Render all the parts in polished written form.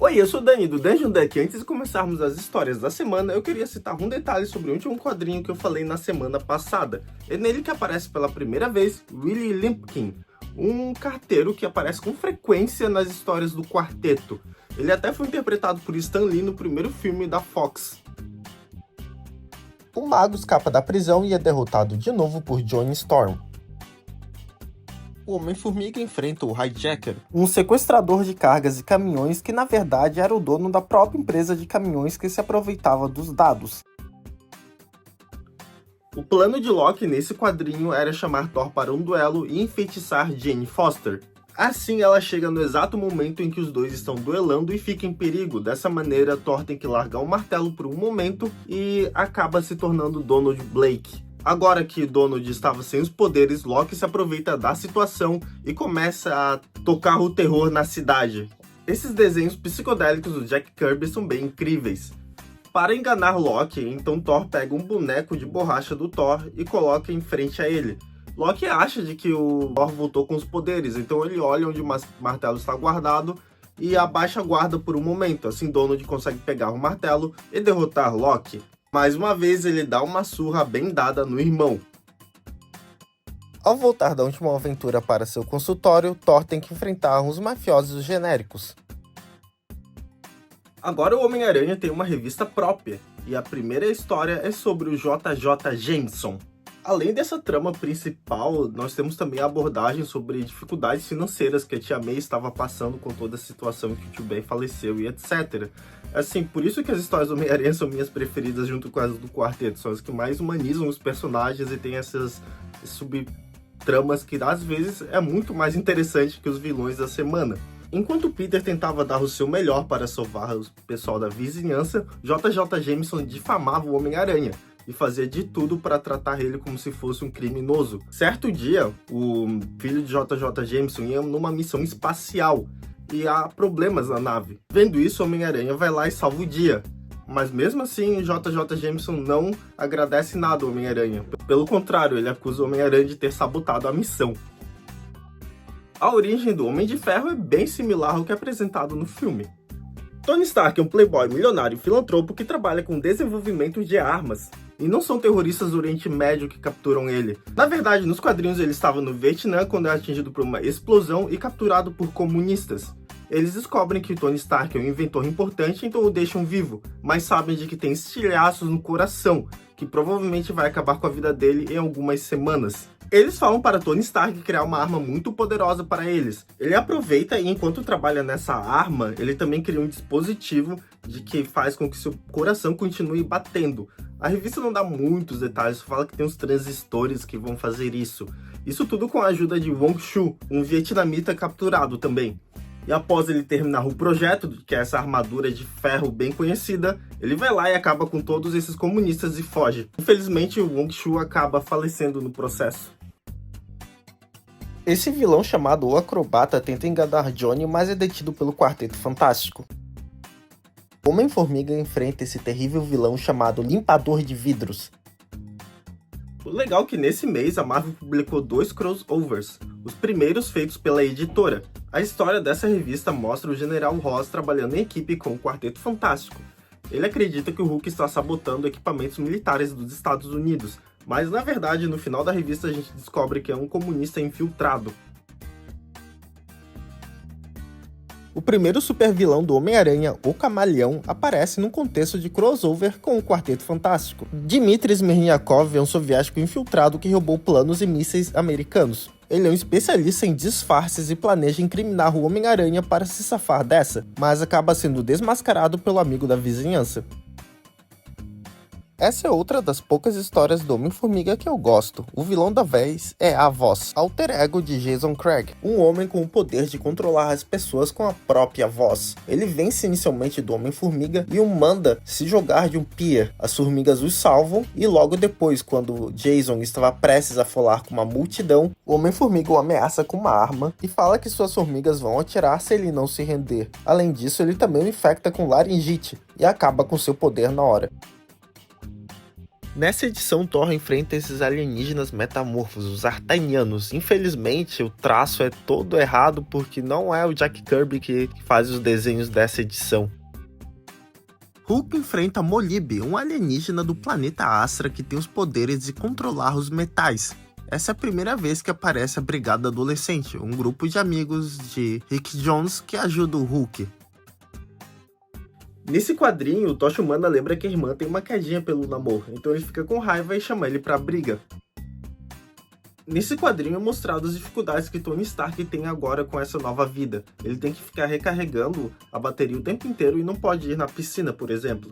Oi, eu sou o Dani do Dungeon Duck. Antes de começarmos as histórias da semana, eu queria citar um detalhe sobre o último quadrinho que eu falei na semana passada. É nele que aparece pela primeira vez Willie Limpkin, um carteiro que aparece com frequência nas histórias do quarteto. Ele até foi interpretado por Stan Lee no primeiro filme da Fox. O mago escapa da prisão e é derrotado de novo por Johnny Storm. O Homem-Formiga enfrenta o Hijacker, um sequestrador de cargas e caminhões que na verdade era o dono da própria empresa de caminhões que se aproveitava dos dados. O plano de Loki nesse quadrinho era chamar Thor para um duelo e enfeitiçar Jane Foster. Assim ela chega no exato momento em que os dois estão duelando e fica em perigo. Dessa maneira, Thor tem que largar o martelo por um momento e acaba se tornando Donald Blake. Agora que Donald estava sem os poderes, Loki se aproveita da situação e começa a tocar o terror na cidade. Esses desenhos psicodélicos do Jack Kirby são bem incríveis. Para enganar Loki, então Thor pega um boneco de borracha do Thor e coloca em frente a ele. Loki acha de que o Thor voltou com os poderes, então ele olha onde o martelo está guardado e abaixa a guarda por um momento. Assim Donald consegue pegar o martelo e derrotar Loki. Mais uma vez ele dá uma surra bem dada no irmão. Ao voltar da última aventura para seu consultório, Thor tem que enfrentar uns mafiosos genéricos. Agora o Homem-Aranha tem uma revista própria, e a primeira história é sobre o JJ Jameson. Além dessa trama principal, nós temos também a abordagem sobre dificuldades financeiras que a Tia May estava passando com toda a situação que o Tio Ben faleceu e etc. Assim, por isso que as histórias do Homem-Aranha são minhas preferidas junto com as do quarteto, são as que mais humanizam os personagens e tem essas subtramas que às vezes é muito mais interessante que os vilões da semana. Enquanto Peter tentava dar o seu melhor para salvar o pessoal da vizinhança, JJ Jameson difamava o Homem-Aranha e fazia de tudo para tratar ele como se fosse um criminoso. Certo dia, o filho de JJ Jameson ia numa missão espacial e há problemas na nave. Vendo isso, o Homem-Aranha vai lá e salva o dia. Mas mesmo assim, JJ Jameson não agradece nada ao Homem-Aranha. Pelo contrário, ele acusa o Homem-Aranha de ter sabotado a missão. A origem do Homem de Ferro é bem similar ao que é apresentado no filme. Tony Stark é um playboy milionário e filantropo que trabalha com desenvolvimento de armas. E não são terroristas do Oriente Médio que capturam ele. Na verdade, nos quadrinhos ele estava no Vietnã quando é atingido por uma explosão e capturado por comunistas. Eles descobrem que Tony Stark é um inventor importante, então o deixam vivo, mas sabem de que tem estilhaços no coração, que provavelmente vai acabar com a vida dele em algumas semanas. Eles falam para Tony Stark criar uma arma muito poderosa para eles. Ele aproveita e enquanto trabalha nessa arma, ele também cria um dispositivo de que faz com que seu coração continue batendo. A revista não dá muitos detalhes, só fala que tem uns transistores que vão fazer isso. Isso tudo com a ajuda de Wong Shu, um vietnamita capturado também. E após ele terminar o projeto, que é essa armadura de ferro bem conhecida, ele vai lá e acaba com todos esses comunistas e foge. Infelizmente, o Wong Shu acaba falecendo no processo. Esse vilão chamado O Acrobata tenta enganar Johnny, mas é detido pelo Quarteto Fantástico. Homem-Formiga enfrenta esse terrível vilão chamado Limpador de Vidros. O legal é que nesse mês a Marvel publicou 2 crossovers, os primeiros feitos pela editora. A história dessa revista mostra o General Ross trabalhando em equipe com o Quarteto Fantástico. Ele acredita que o Hulk está sabotando equipamentos militares dos Estados Unidos, mas na verdade no final da revista a gente descobre que é um comunista infiltrado. O primeiro supervilão do Homem-Aranha, o Camaleão, aparece num contexto de crossover com o Quarteto Fantástico. Dmitry Smerniakov é um soviético infiltrado que roubou planos e mísseis americanos. Ele é um especialista em disfarces e planeja incriminar o Homem-Aranha para se safar dessa, mas acaba sendo desmascarado pelo amigo da vizinhança. Essa é outra das poucas histórias do Homem-Formiga que eu gosto. O vilão da vez é a Voz, alter ego de Jason Craig, um homem com o poder de controlar as pessoas com a própria voz. Ele vence inicialmente do Homem-Formiga e o manda se jogar de um pier. As formigas os salvam e logo depois, quando Jason estava prestes a falar com uma multidão, o Homem-Formiga o ameaça com uma arma e fala que suas formigas vão atirar se ele não se render. Além disso, ele também o infecta com laringite e acaba com seu poder na hora. Nessa edição, Thor enfrenta esses alienígenas metamorfos, os Artanianos. Infelizmente, o traço é todo errado porque não é o Jack Kirby que faz os desenhos dessa edição. Hulk enfrenta Molib, um alienígena do planeta Astra que tem os poderes de controlar os metais. Essa é a primeira vez que aparece a Brigada Adolescente, um grupo de amigos de Rick Jones que ajuda o Hulk. Nesse quadrinho, o Tocha Humana lembra que a irmã tem uma quedinha pelo Namor, então ele fica com raiva e chama ele pra briga. Nesse quadrinho é mostrado as dificuldades que Tony Stark tem agora com essa nova vida. Ele tem que ficar recarregando a bateria o tempo inteiro e não pode ir na piscina, por exemplo.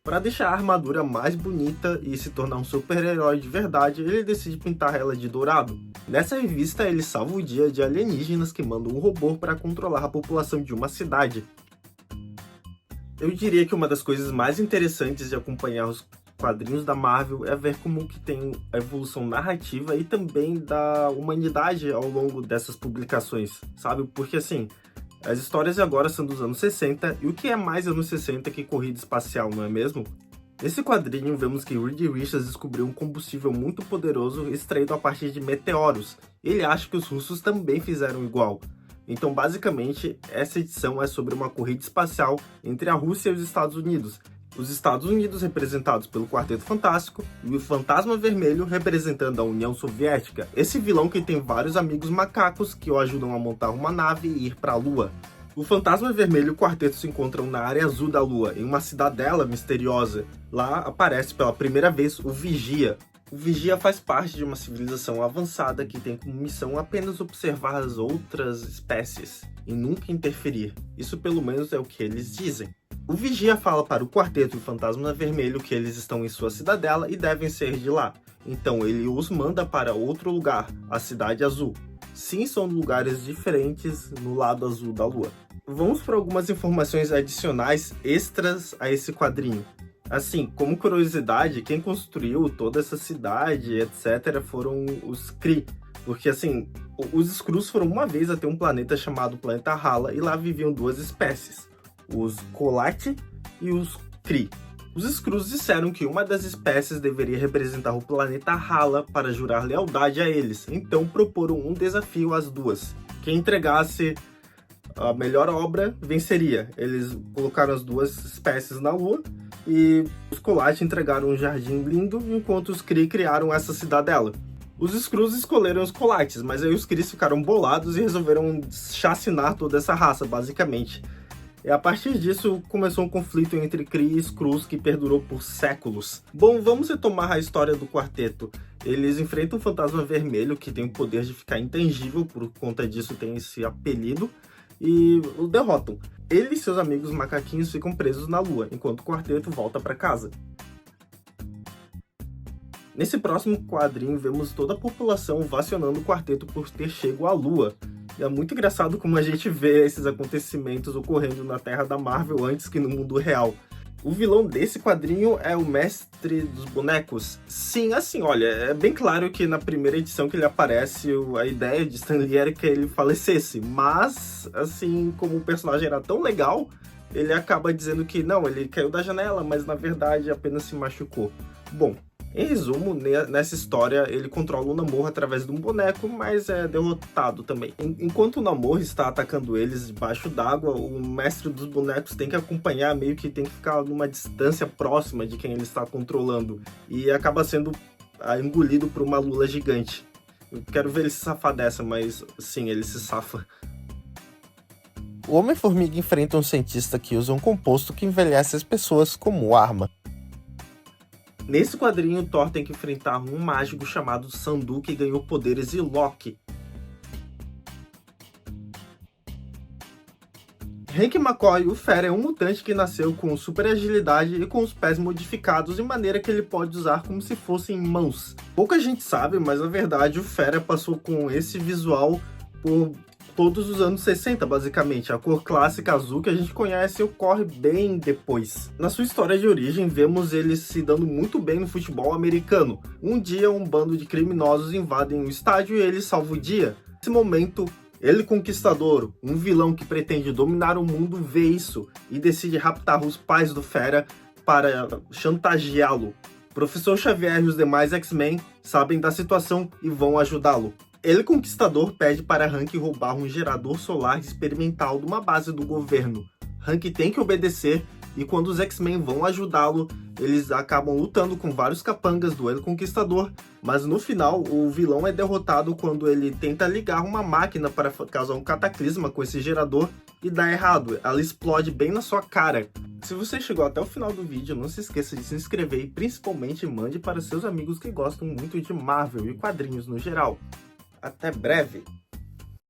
Para deixar a armadura mais bonita e se tornar um super-herói de verdade, ele decide pintar ela de dourado. Nessa revista, ele salva o dia de alienígenas que mandam um robô para controlar a população de uma cidade. Eu diria que uma das coisas mais interessantes de acompanhar os quadrinhos da Marvel é ver como que tem a evolução narrativa e também da humanidade ao longo dessas publicações, sabe? Porque assim, as histórias agora são dos anos 60, e o que é mais anos 60 que corrida espacial, não é mesmo? Nesse quadrinho vemos que Reed Richards descobriu um combustível muito poderoso extraído a partir de meteoros. Ele acha que os russos também fizeram igual. Então, basicamente, essa edição é sobre uma corrida espacial entre a Rússia e os Estados Unidos. Os Estados Unidos representados pelo Quarteto Fantástico e o Fantasma Vermelho representando a União Soviética. Esse vilão que tem vários amigos macacos que o ajudam a montar uma nave e ir para a Lua. O Fantasma Vermelho e o Quarteto se encontram na área azul da Lua, em uma cidadela misteriosa. Lá aparece pela primeira vez o Vigia. O Vigia faz parte de uma civilização avançada que tem como missão apenas observar as outras espécies e nunca interferir. Isso pelo menos é o que eles dizem. O Vigia fala para o Quarteto e o Fantasma Vermelho que eles estão em sua cidadela e devem ser de lá. Então ele os manda para outro lugar, a Cidade Azul. Sim, são lugares diferentes no lado azul da Lua. Vamos para algumas informações adicionais extras a esse quadrinho. Assim, como curiosidade, quem construiu toda essa cidade, etc., foram os Kree. Porque, assim, os Skrulls foram uma vez até um planeta chamado Planeta Hala, e lá viviam duas espécies, os Kolati e os Kree. Os Skrulls disseram que uma das espécies deveria representar o planeta Hala para jurar lealdade a eles, então proporam um desafio às duas. Quem entregasse a melhor obra venceria. Eles colocaram as duas espécies na Lua, e os Kolati entregaram um jardim lindo, enquanto os Kree criaram essa cidadela. Os Skrulls escolheram os Kolates, mas aí os Kree ficaram bolados e resolveram chacinar toda essa raça, basicamente. E a partir disso, começou um conflito entre Kree e Skrulls que perdurou por séculos. Bom, vamos retomar a história do quarteto. Eles enfrentam o Fantasma Vermelho, que tem o poder de ficar intangível, por conta disso tem esse apelido, e o derrotam. Ele e seus amigos macaquinhos ficam presos na Lua, enquanto o quarteto volta para casa. Nesse próximo quadrinho, vemos toda a população ovacionando o quarteto por ter chego à Lua. E é muito engraçado como a gente vê esses acontecimentos ocorrendo na Terra da Marvel antes que no mundo real. O vilão desse quadrinho é o Mestre dos Bonecos. Sim, assim, olha, é bem claro que na primeira edição que ele aparece, a ideia de Stan Lee era que ele falecesse. Mas, assim, como o personagem era tão legal, ele acaba dizendo que não, ele caiu da janela, mas na verdade apenas se machucou. Bom, em resumo, nessa história, ele controla o Namor através de um boneco, mas é derrotado também. Enquanto o Namor está atacando eles debaixo d'água, o Mestre dos Bonecos tem que acompanhar, meio que tem que ficar numa distância próxima de quem ele está controlando. E acaba sendo engolido por uma lula gigante. Eu quero ver ele se safar dessa, mas sim, ele se safa. O Homem-Formiga enfrenta um cientista que usa um composto que envelhece as pessoas como arma. Nesse quadrinho, Thor tem que enfrentar um mágico chamado Sandu que ganhou poderes de Loki. Hank McCoy, o Fera, é um mutante que nasceu com super agilidade e com os pés modificados de maneira que ele pode usar como se fossem mãos. Pouca gente sabe, mas na verdade o Fera passou com esse visual por todos os anos 60, basicamente. A cor clássica azul que a gente conhece ocorre bem depois. Na sua história de origem, vemos ele se dando muito bem no futebol americano. Um dia, um bando de criminosos invadem um estádio e ele salva o dia. Nesse momento, ele Conquistador, um vilão que pretende dominar o mundo, vê isso e decide raptar os pais do Fera para chantageá-lo. Professor Xavier e os demais X-Men sabem da situação e vão ajudá-lo. Ele, Conquistador, pede para Hank roubar um gerador solar experimental de uma base do governo. Hank tem que obedecer e quando os X-Men vão ajudá-lo, eles acabam lutando com vários capangas do El Conquistador, mas no final o vilão é derrotado quando ele tenta ligar uma máquina para causar um cataclisma com esse gerador e dá errado, ela explode bem na sua cara. Se você chegou até o final do vídeo, não se esqueça de se inscrever e principalmente mande para seus amigos que gostam muito de Marvel e quadrinhos no geral. Até breve!